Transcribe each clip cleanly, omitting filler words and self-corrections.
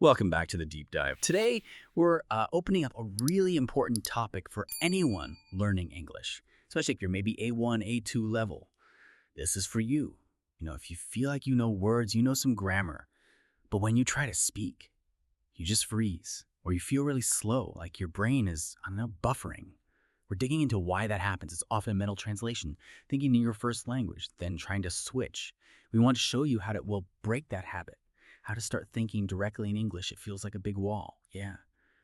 Welcome back to the Deep Dive. Today, we're opening up a really important topic for anyone learning English, especially if you're maybe A1, A2 level. This is for you. If you feel like you know words, you know some grammar, but when you try to speak, you just freeze, or you feel really slow, like your brain is, buffering. We're digging into why that happens. It's often mental translation, thinking in your first language, then trying to switch. We want to show you how to, break that habit. How to start thinking directly in English. It feels like a big wall. Yeah,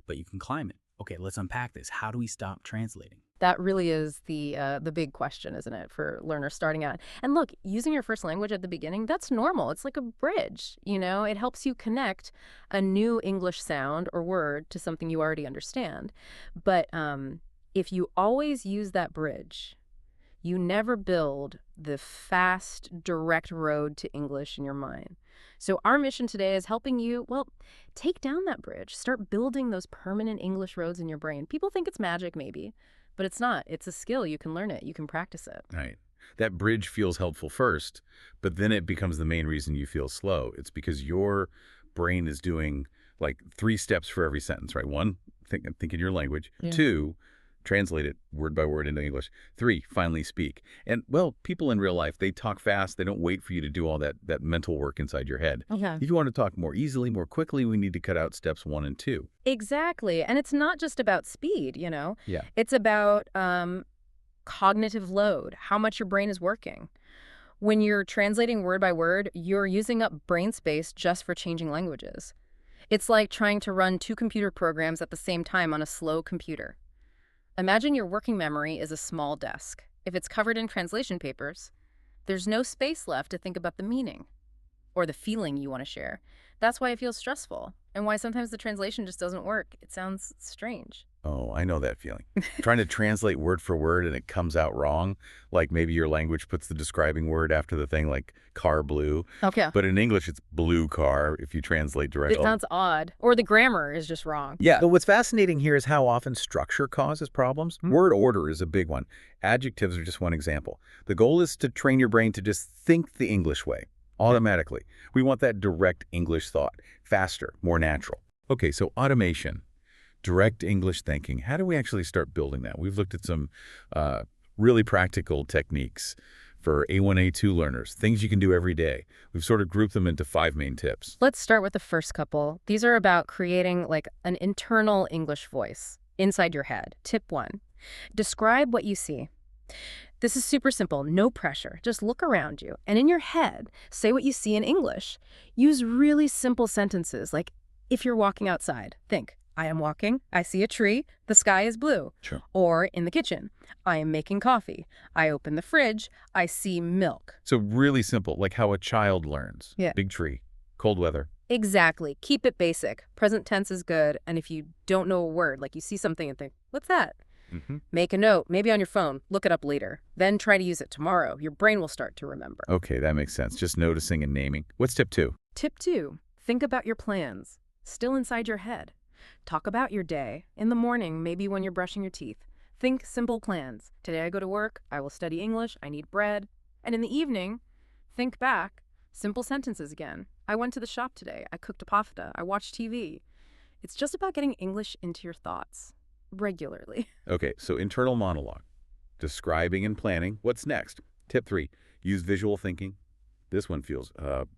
but you can climb it. Okay, let's unpack this. How do we stop translating? That really is the big question, isn't it, for learners starting out? And look, using your first language at the beginning, that's normal. It's like a bridge, It helps you connect a new English sound or word to something you already understand. But if you always use that bridge, you never build the fast, direct road to English in your mind. So our mission today is helping you, take down that bridge. Start building those permanent English roads in your brain. People think it's magic, maybe, but it's not. It's a skill. You can learn it. You can practice it. Right. That bridge feels helpful first, but then it becomes the main reason you feel slow. It's because your brain is doing like 3 steps for every sentence, right? 1, think in your language. Yeah. 2, translate it word by word into English. 3, finally speak. And, people in real life, they talk fast. They don't wait for you to do all that mental work inside your head. Okay. If you want to talk more easily, more quickly, we need to cut out steps 1 and 2. Exactly. And it's not just about speed, Yeah. It's about cognitive load, how much your brain is working. When you're translating word by word, you're using up brain space just for changing languages. It's like trying to run 2 computer programs at the same time on a slow computer. Imagine your working memory is a small desk. If it's covered in translation papers, there's no space left to think about the meaning or the feeling you want to share. That's why it feels stressful and why sometimes the translation just doesn't work. It sounds strange. Oh, I know that feeling. Trying to translate word for word and it comes out wrong. Like maybe your language puts the describing word after the thing, like car blue. Okay. But in English, it's blue car if you translate directly. It sounds odd. Or the grammar is just wrong. Yeah, but what's fascinating here is how often structure causes problems. Word order is a big one. Adjectives are just one example. The goal is to train your brain to just think the English way, automatically. We want that direct English thought, faster, more natural. Okay, so automation. Direct English thinking. How do we actually start building that? We've looked at some really practical techniques for A1, A2 learners, things you can do every day. We've sort of grouped them into 5 main tips. Let's start with the first couple. These are about creating like an internal English voice inside your head. Tip 1, describe what you see. This is super simple, no pressure. Just look around you and in your head, say what you see in English. Use really simple sentences like, if you're walking outside, think, I am walking, I see a tree, the sky is blue. Sure. Or in the kitchen, I am making coffee, I open the fridge, I see milk. So really simple, like how a child learns. Yeah. Big tree, cold weather. Exactly. Keep it basic. Present tense is good. And if you don't know a word, like you see something and think, what's that? Make a note, maybe on your phone, look it up later. Then try to use it tomorrow. Your brain will start to remember. Okay, that makes sense. Just noticing and naming. What's tip 2? Tip 2, think about your plans, still inside your head. Talk about your day. In the morning, maybe when you're brushing your teeth. Think simple plans. Today I go to work, I will study English, I need bread. And in the evening, think back, simple sentences again. I went to the shop today, I cooked a pasta, I watched TV. It's just about getting English into your thoughts regularly. Okay, so internal monologue, describing and planning. What's next? Tip 3, use visual thinking. This one feels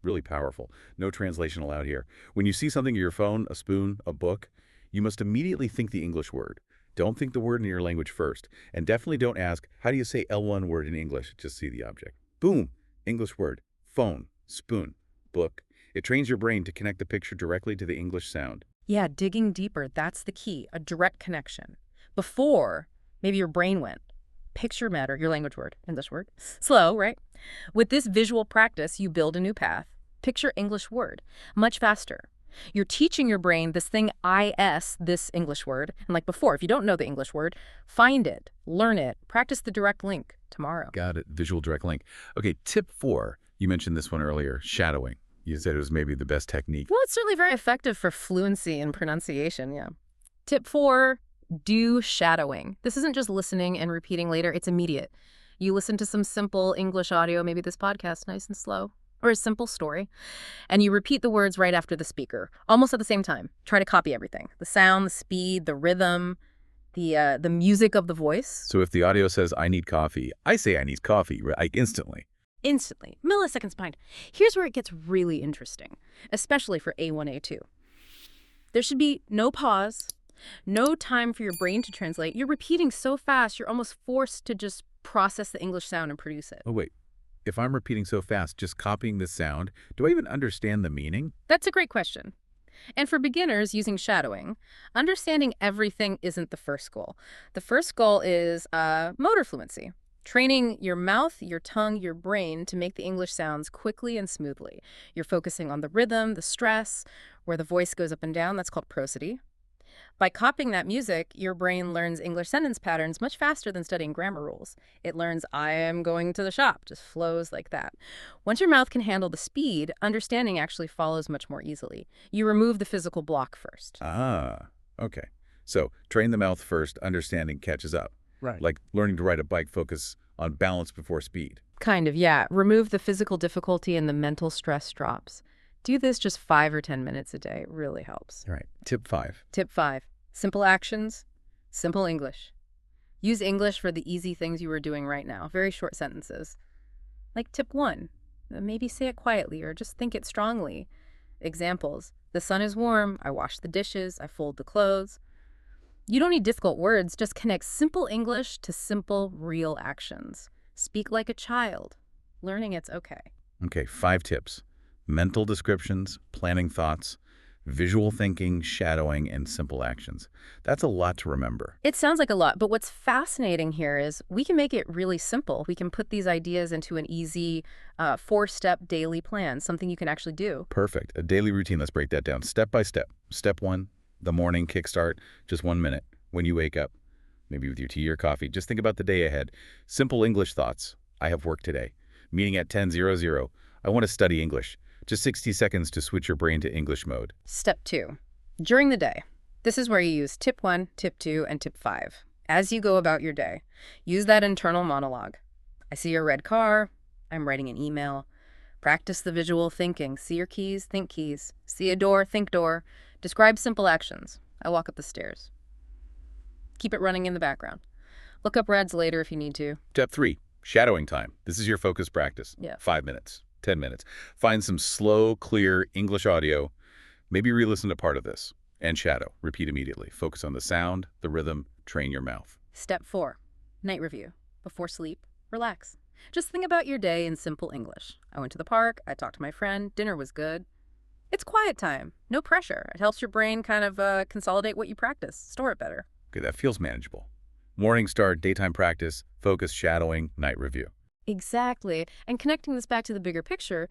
really powerful. No translation allowed here. When you see something on your phone, a spoon, a book, you must immediately think the English word. Don't think the word in your language first. And definitely don't ask, how do you say L1 word in English? Just see the object. Boom, English word. Phone, spoon, book. It trains your brain to connect the picture directly to the English sound. Yeah, digging deeper, that's the key, a direct connection. Before, maybe your brain went, picture matter, your language word, English word. Slow, right? With this visual practice, you build a new path. Picture English word, much faster. You're teaching your brain this thing this English word. And like before, if you don't know the English word, find it, learn it, practice the direct link tomorrow. Got it, visual direct link. Okay, tip 4, you mentioned this one earlier, shadowing. You said it was maybe the best technique. Well, it's certainly very effective for fluency and pronunciation, yeah. Tip 4, do shadowing. This isn't just listening and repeating later, it's immediate. You listen to some simple English audio, maybe this podcast, nice and slow. or a simple story, and you repeat the words right after the speaker, almost at the same time. Try to copy everything. The sound, the speed, the rhythm, the music of the voice. So if the audio says, I need coffee, I say I need coffee, like instantly. Instantly, milliseconds behind. Here's where it gets really interesting, especially for A1, A2. There should be no pause, no time for your brain to translate. You're repeating so fast, you're almost forced to just process the English sound and produce it. Oh, wait. If I'm repeating so fast, just copying the sound, do I even understand the meaning? That's a great question. And for beginners using shadowing, understanding everything isn't the first goal. The first goal is motor fluency, training your mouth, your tongue, your brain to make the English sounds quickly and smoothly. You're focusing on the rhythm, the stress, where the voice goes up and down. That's called prosody. By copying that music, your brain learns English sentence patterns much faster than studying grammar rules. It learns, I am going to the shop, just flows like that. Once your mouth can handle the speed, understanding actually follows much more easily. You remove the physical block first. Ah, okay. So train the mouth first, understanding catches up. Right. Like learning to ride a bike, focus on balance before speed. Kind of, yeah. Remove the physical difficulty and the mental stress drops. Do this just 5 or 10 minutes a day. It really helps. All right. Tip 5. Tip 5. Simple actions, simple English. Use English for the easy things you are doing right now. Very short sentences. Like tip 1. Maybe say it quietly or just think it strongly. Examples. The sun is warm. I wash the dishes. I fold the clothes. You don't need difficult words. Just connect simple English to simple, real actions. Speak like a child. Learning it's okay. Okay, 5 tips. Mental descriptions, planning thoughts, visual thinking, shadowing, and simple actions. That's a lot to remember. It sounds like a lot, but what's fascinating here is we can make it really simple. We can put these ideas into an easy 4-step daily plan, something you can actually do. Perfect. A daily routine. Let's break that down step by step. Step 1, the morning kickstart, just 1 minute. When you wake up, maybe with your tea or coffee, just think about the day ahead. Simple English thoughts. I have work today. Meeting at 10:00. I want to study English. Just 60 seconds to switch your brain to English mode. Step 2, during the day. This is where you use tip 1, tip 2, and tip 5. As you go about your day, use that internal monologue. I see your red car. I'm writing an email. Practice the visual thinking. See your keys, think keys. See a door, think door. Describe simple actions. I walk up the stairs. Keep it running in the background. Look up Rads later if you need to. Step 3, shadowing time. This is your focus practice. Yeah. 5 minutes, 10 minutes. Find some slow, clear English audio. Maybe re-listen to part of this. And shadow. Repeat immediately. Focus on the sound, the rhythm, train your mouth. Step 4, night review. Before sleep, relax. Just think about your day in simple English. I went to the park. I talked to my friend. Dinner was good. It's quiet time. No pressure. It helps your brain kind of consolidate what you practice, store it better. Okay, that feels manageable. Morning start, daytime practice, focus, shadowing, night review. Exactly. And connecting this back to the bigger picture,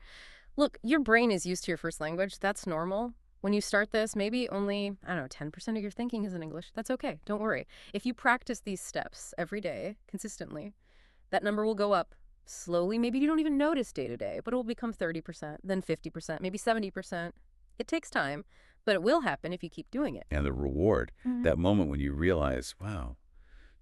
look, your brain is used to your first language. That's normal. When you start this, maybe only, 10% of your thinking is in English. That's okay. Don't worry. If you practice these steps every day, consistently, that number will go up slowly. Maybe you don't even notice day to day, but it will become 30%, then 50%, maybe 70%. It takes time, but it will happen if you keep doing it. And the reward, that moment when you realize, wow,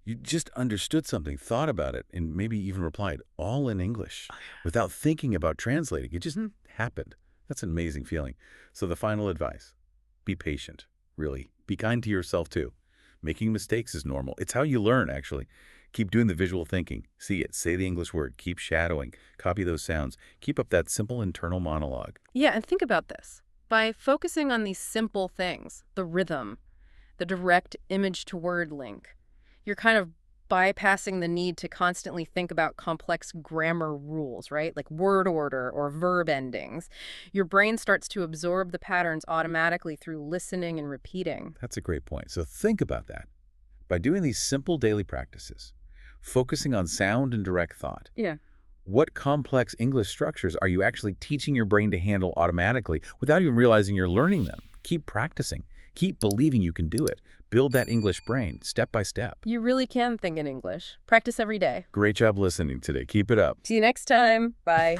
you just understood something, thought about it, and maybe even replied all in English without thinking about translating. It just happened. That's an amazing feeling. So the final advice, be patient, really. Be kind to yourself, too. Making mistakes is normal. It's how you learn, actually. Keep doing the visual thinking. See it. Say the English word. Keep shadowing. Copy those sounds. Keep up that simple internal monologue. Yeah, and think about this. By focusing on these simple things, the rhythm, the direct image-to-word link, you're kind of bypassing the need to constantly think about complex grammar rules, right? Like word order or verb endings. Your brain starts to absorb the patterns automatically through listening and repeating. That's a great point. So think about that. By doing these simple daily practices, focusing on sound and direct thought, Yeah. what complex English structures are you actually teaching your brain to handle automatically without even realizing you're learning them? Keep practicing. Keep believing you can do it. Build that English brain step by step. You really can think in English. Practice every day. Great job listening today. Keep it up. See you next time. Bye.